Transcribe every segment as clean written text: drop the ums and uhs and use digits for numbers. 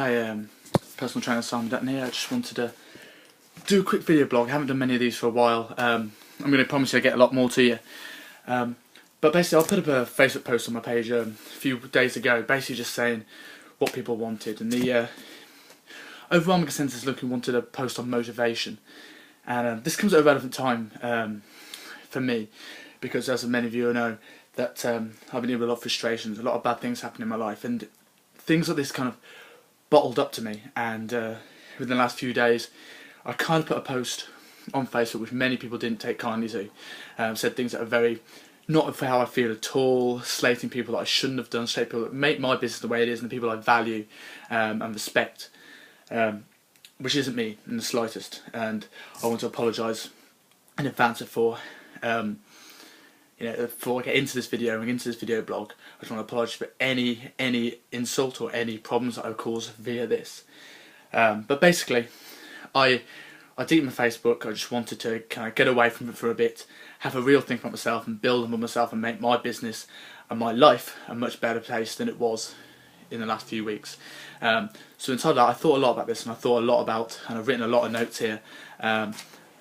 Hi, personal trainer Simon Dutton here. I just wanted to do a quick video blog. I haven't done many of these for a while. I'm going to promise you I'll get a lot more to you. But basically I put up a Facebook post on my page a few days ago, basically just saying what people wanted. And the overwhelming consensus wanted a post on motivation. And this comes at a relevant time for me, because as many of you know, that I've been dealing with a lot of frustrations, a lot of bad things happen in my life, and things like this kind of bottled up to me. And within the last few days I kind of put a post on Facebook which many people didn't take kindly to. Said things that are very not for how I feel at all, slating people that I shouldn't have done, slating people that make my business the way it is and the people I value and respect, which isn't me in the slightest. And I want to apologise in advance for before I get into this video and into this video blog. I just want to apologise for any insult or any problems that I cause via this. But basically, I deleted my Facebook. I just wanted to kind of get away from it for a bit, have a real think about myself and build on myself and make my business and my life a much better place than it was in the last few weeks. So inside that, I thought a lot about this, and I thought a lot about, and I've written a lot of notes here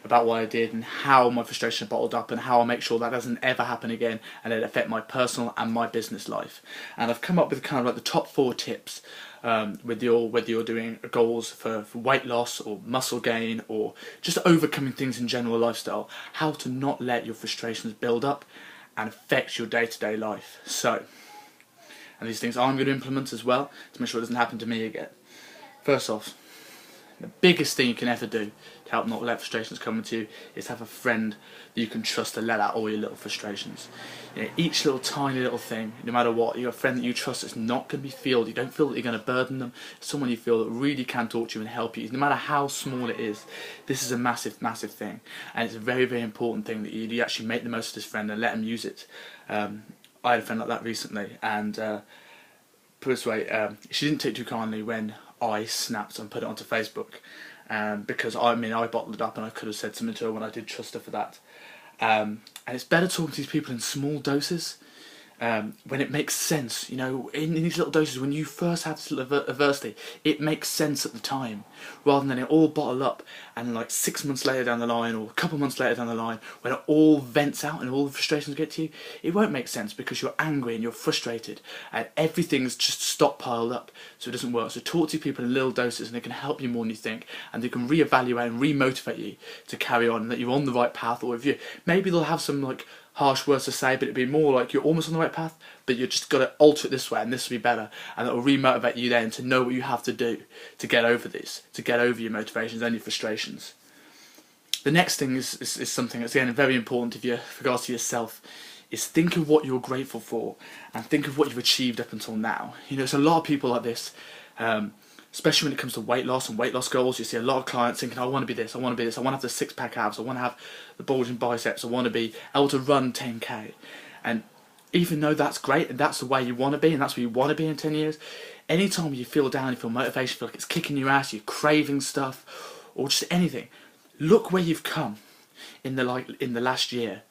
about what I did and how my frustration bottled up and how I'll make sure that doesn't ever happen again and it affect my personal and my business life. And I've come up with kind of like the top 4 tips whether you're doing goals for weight loss or muscle gain or just overcoming things in general lifestyle, how to not let your frustrations build up and affect your day-to-day life. So, and these things I'm going to implement as well to make sure it doesn't happen to me again. First off, the biggest thing you can ever do to help not let frustrations come into you is have a friend that you can trust to let out all your little frustrations. Each little tiny little thing, no matter what, you've got a friend that you trust that's not going to be filled. You don't feel that you're going to burden them. Someone you feel that really can talk to you and help you, no matter how small it is. This is a massive, massive thing, and it's a very, very important thing that you actually make the most of this friend and let them use it. I had a friend like that recently, and put it this way, she didn't take too kindly when I snapped and put it onto Facebook, because I bottled it up, and I could have said something to her when I did trust her for that. And it's better talking to these people in small doses, when it makes sense. In these little doses, when you first have this little adversity, it makes sense at the time, rather than it all bottle up and like 6 months later down the line or a couple of months later down the line, when it all vents out and all the frustrations get to you, it won't make sense because you're angry and you're frustrated and everything's just stockpiled up, so it doesn't work. So talk to people in little doses, and it can help you more than you think, and they can reevaluate and remotivate you to carry on, and that you're on the right path. Or if you maybe they'll have some like harsh words to say, but it'd be more like you're almost on the right path, but you just got to alter it this way and this will be better, and it will remotivate you then to know what you have to do to get over this, to get over your motivations and your frustrations. The next thing is something that's again very important if you regards to yourself, is think of what you're grateful for and think of what you've achieved up until now. There's a lot of people like this, especially when it comes to weight loss and weight loss goals. You see a lot of clients thinking, I want to be this, I want to be this, I want to have the 6-pack abs, I want to have the bulging biceps, I want to be able to run 10k. And even though that's great and that's the way you want to be and that's where you want to be in 10 years, anytime you feel down, you feel motivation, you feel like it's kicking your ass, you're craving stuff or just anything, look where you've come in the last year.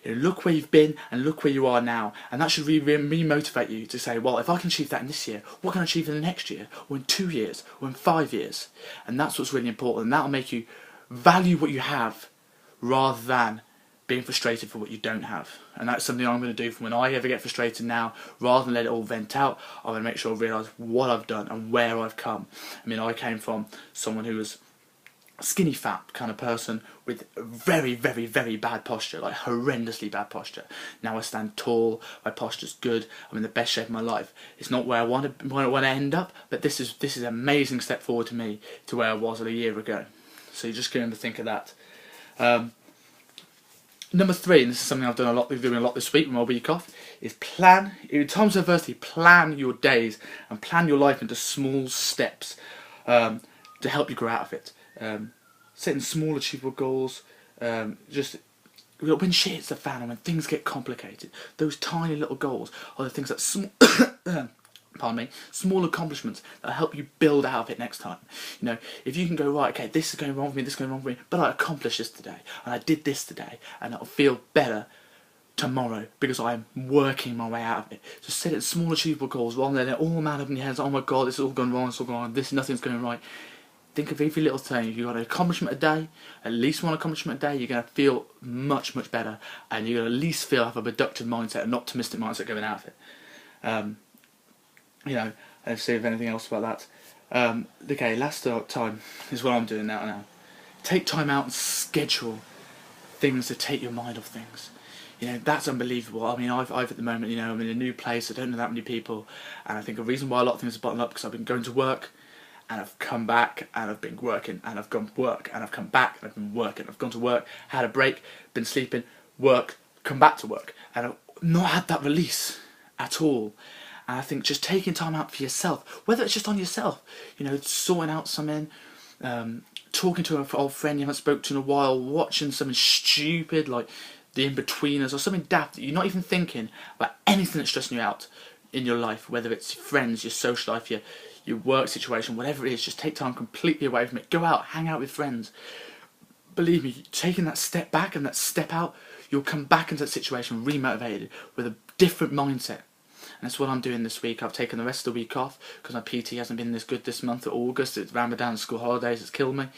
Look where you've been and look where you are now, and that should re-motivate you to say, well, if I can achieve that in this year, what can I achieve in the next year, or in 2 years, or in 5 years? And that's what's really important, and that'll make you value what you have rather than being frustrated for what you don't have. And that's something I'm going to do from when I ever get frustrated now. Rather than let it all vent out, I'm going to make sure I realise what I've done and where I've come. I came from someone who was skinny fat kind of person with very, very, very bad posture, like horrendously bad posture. Now I stand tall, my posture's good, I'm in the best shape of my life. It's not where I want to end up, but this is an amazing step forward to me to where I was a year ago. So you're just going to think of that. Number 3, and this is something I've done been doing a lot this week with my week off, is plan, in times of adversity, plan your days and plan your life into small steps to help you grow out of it. Setting small achievable goals, just when shit hits the fan and when things get complicated, those tiny little goals are the things that small accomplishments that help you build out of it next time. If you can go, right, okay, this is going wrong for me, this is going wrong for me, but I accomplished this today and I did this today, and it'll feel better tomorrow, because I am working my way out of it. So set it small achievable goals rather than all man up in your head. Oh my god, this is all gone wrong, it's all gone wrong, nothing's going right. Think of every little thing. If you've got an accomplishment a day, at least one accomplishment a day, you're going to feel much, much better, and you're going to at least have a productive mindset, an optimistic mindset going out of it. Let's see if anything else about that. Okay, last time is what I'm doing now. Take time out and schedule things to take your mind off things. That's unbelievable. I mean, I've at the moment, I'm in a new place, I don't know that many people, and I think a reason why a lot of things are bottled up because I've been going to work, and I've come back, and I've been working, and I've gone to work, and I've come back, and I've been working. I've gone to work, had a break, been sleeping, work, come back to work, and I've not had that release at all. And I think just taking time out for yourself, whether it's just on yourself, sorting out something, talking to an old friend you haven't spoken to in a while, watching something stupid like The In-Betweeners or something daft that you're not even thinking about anything that's stressing you out in your life, whether it's your friends, your social life, your work situation, whatever it is. Just take time completely away from it. Go out, hang out with friends. Believe me, taking that step back and that step out, you'll come back into that situation remotivated with a different mindset. And that's what I'm doing this week. I've taken the rest of the week off because my PT hasn't been this good this month of August. It's Ramadan and school holidays, it's killed me.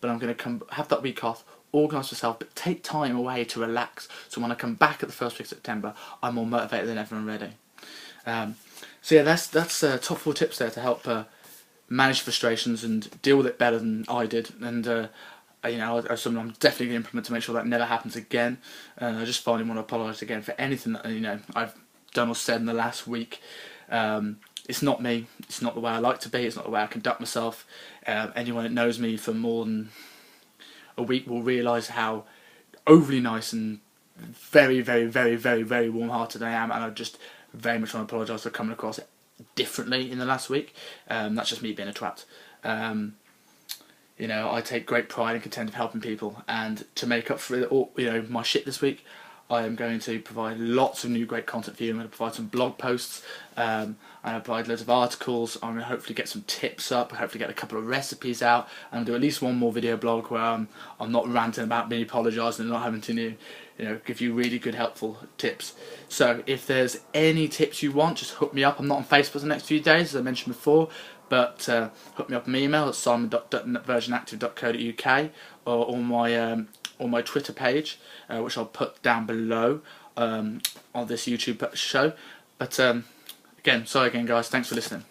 But I'm going to have that week off, organise myself, but take time away to relax. So when I come back at the first week of September, I'm more motivated than ever and ready. So yeah, that's top 4 tips there to help manage frustrations and deal with it better than I did. And something I'm definitely going to implement to make sure that never happens again. I just finally want to apologise again for anything that I've done or said in the last week. It's not me. It's not the way I like to be. It's not the way I conduct myself. Anyone that knows me for more than a week will realise how overly nice and very, very, very, very, very warm-hearted I am, and I just very much want to apologise for coming across differently in the last week. That's just me being a twat. I take great pride and content of helping people, and to make up for all, my shit this week, I am going to provide lots of new great content for you. I'm going to provide some blog posts, and I'll provide loads of articles. I'm going to hopefully get some tips up, hopefully get a couple of recipes out, and I'll do at least one more video blog where I'm not ranting about me apologising and not having to give you really good helpful tips. So if there's any tips you want, just hook me up. I'm not on Facebook for the next few days, as I mentioned before, but hook me up on my email at simon.dutton@versionactive.co.uk or my Twitter page, which I'll put down below on this YouTube show. But again, sorry again guys, thanks for listening.